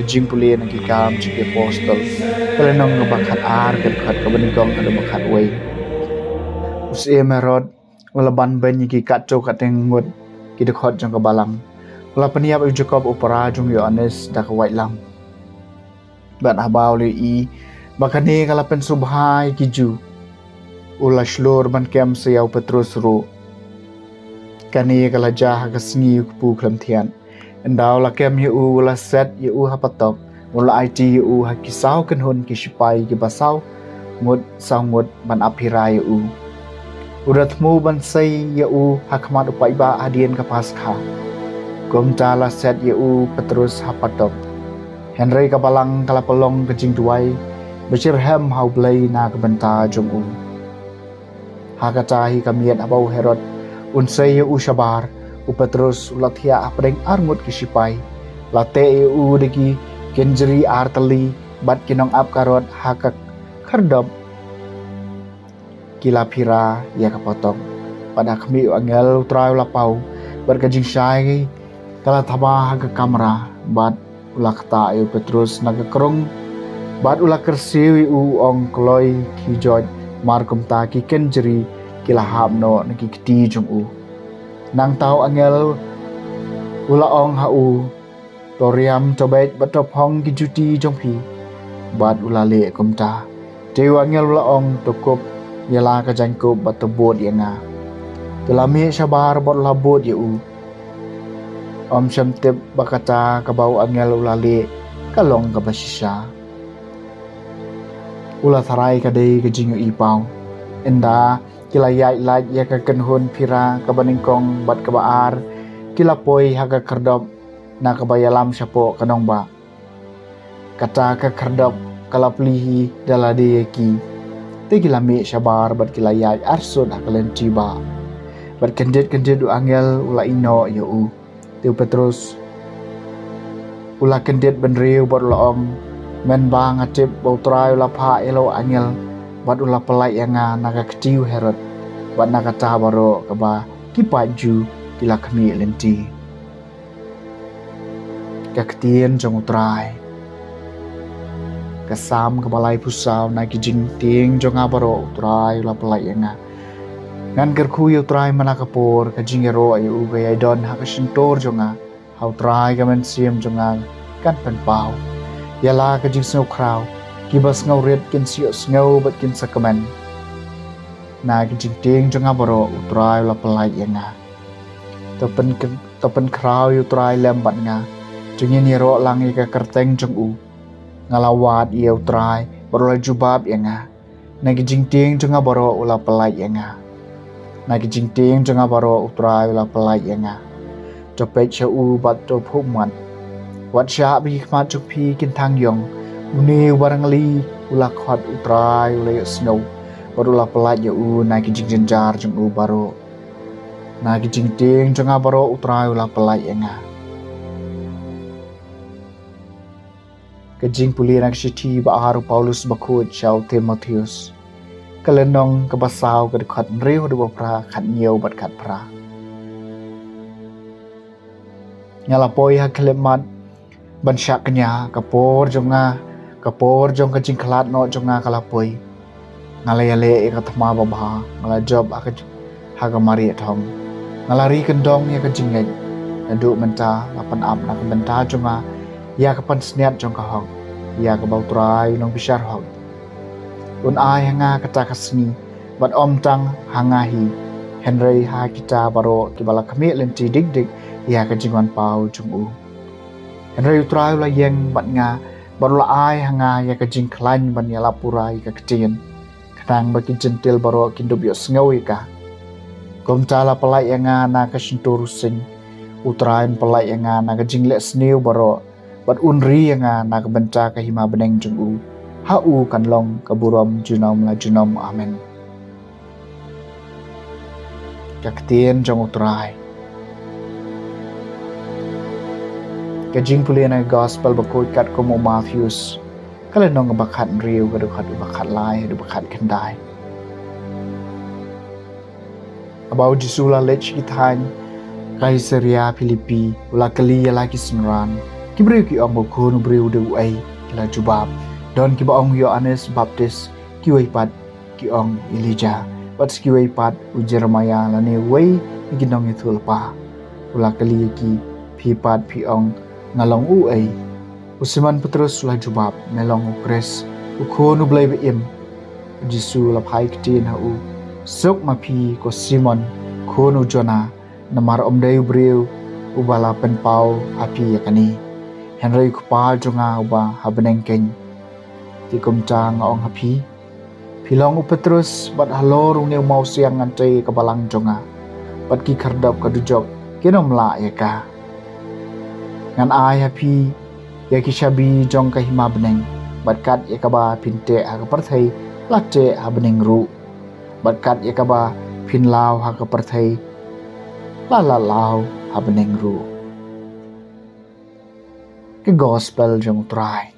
kejing puli na kikam chiki apostol kala nong ngebakat ar kat kabanigong kada bakat way usia merod wala ban ben ki katcho kateng ngut ki dekhot jong kabalang wala peniap u Jacob upara jong Yohanes da ka white lam ban abaw le i bakane kala pen subhai ki ju ula shlor ban kem se yaw Petrus ro kani kala jah ka sngi pu khlam thian endaw la kem ye u wala set ye u hapatop wala IT ye u hakisau kan hun ki sipai ki basau ngut saw ngut ban aphirai ye u urat mu ban sei ye u hakmat upai ba adien ka paskha gom jala set ye u Petrus hapatop Henry ka balang kala pelong ke jing tuai bechir hem hau blai na ka benta jong u hakata hi kamiet abau Herod unsay u shabar u Petrus ulathia apreng arngut ki sipai late u deki kenjeri artali bat kinong ap karot hakak khardop kila phira ya kapotong pada kami angel utrai lapau berkajing syai kala thaba haga kamera bat ulakta u Petrus naga kerong bat ula kersiwi u ong kloi ki joj markum ta ki kenjeri kila hamno naki kti jong u nang tau angel ula ong ha u toriam tobet batop hong ki juti jong pi bat ula le kumta dew angel ula ong tokop yala ka jangkop batobot yanga telami sabar bot labot ye u om shamtep bakata kabau angel ula le kalong ka basisha ula tharai ka dei ka jingu ipau enda kila yai laj ya ka kenhun phira ka baningkong bat ka baar kila poi haga kardop na ka bayalam sapo kanong ba kata ka kardop kala plihi dala de ki te kila me sabar bat kila yai arsud hakalen tiba bat kendet u angel ula ino ya u tu Petrus ula kendet benreu bot ula om men bang atip bau trai ula pha elo angel bat ula pelai yanga naga ketiu Herod bat naga tabaro kaba kipaju kila kami lenti kaketien jong utrai kasam kabalai pusau na kijing ting jong abaro utrai ula pelai yanga ngan kerku yu utrai manakapor kajing ero ayu gaya don hakasintor jonga hau trai kamen siem jonga kan pen pau yala kajing snow crow kibas ngau red kin sio snow bat kin sakaman na kajing ting jonga baro utrai la pelai yanga topen crow yu utrai lembat nga jengin yero langi ka kerteng jong u ngalawat ia utrai baro la jubab yanga na kajing ting jonga baro ula pelai yanga na kajing ting jonga baro utrai ula pelai yanga topet cha u bat to phumwan wat sha bi khmat chuk phi kin thang yong uni warangali ula khot utrai ula snow barula pelaj ya u na ki jing jenjar jong u baro na ki jing ting jong baro utrai ula pelaj enga ke jing puli nak shiti ba haru Paulus bakhut chau Timotheus kalenong ka basau ka khat reu do pra khat nhiều bat khat pra nyala poi ha klemat ban syak nya kapor jong ka jing khlat no jonga kalapoi ngalayale ka thama babha ngala job haga mari thong ngalari kendong ya ka jing ngai ndu menta lapan am na benta jonga ya ka pan sniat jong ka hong ya ka bau trai nong bishar hong un ai hanga kata kasni bat om tang hanga hi Henry ha kita baro kibala kami lenti dik ya ka jingwan pau jong u Henry utrai la yeng bat nga baru ai hanga ya ka jing klan ban ya lapurai ka ketien kadang baki jentil baro kindup yo sngawi ka kom tala pelai yanga na ka sintur sing utrain pelai yanga na ka jing le snew baro bat unri yanga na ka benta ka hima beneng jung u ha u kan long ka burom junom amen ka ketien jong utrai kajing pulian gospel bakut kat komo Matthews kala nong bakat riu ka bakat lai du bakat kendai abau jisula lech kithan Kaisaria Filipi ula kali lagi semran Kibriu ki ong ko nu briu de uai la jubab don ki ba ong Yohanes Baptis ki wei pat ki ong Elijah pat ki wei pat u Jeremiah la ne wei ki nong ithul pa ula kali ki phi pat phi ong ngalong uai u Simon Petrus la jubab melong u Kres u ko nu blai be im Jisu la phai ktin ha u sok ma phi ko Simon ko nu Jona namar om deu briu u bala pen pau api yakani Henry kupal jonga uba habeneng keng ti kum chang ong hapi pilong u Petrus bat halor ung neu mau siang ngantai ke balang jonga bat ki khardap ka dujok kenom la ya ka ngan ai hapi ya ki shabi jong ka hima beneng bat kat ya ka ba pinte ha ka parthai latte ha beneng ru bat kat ya ka ba pin lao ha ka parthai la lao ha beneng ru cái gospel jong trai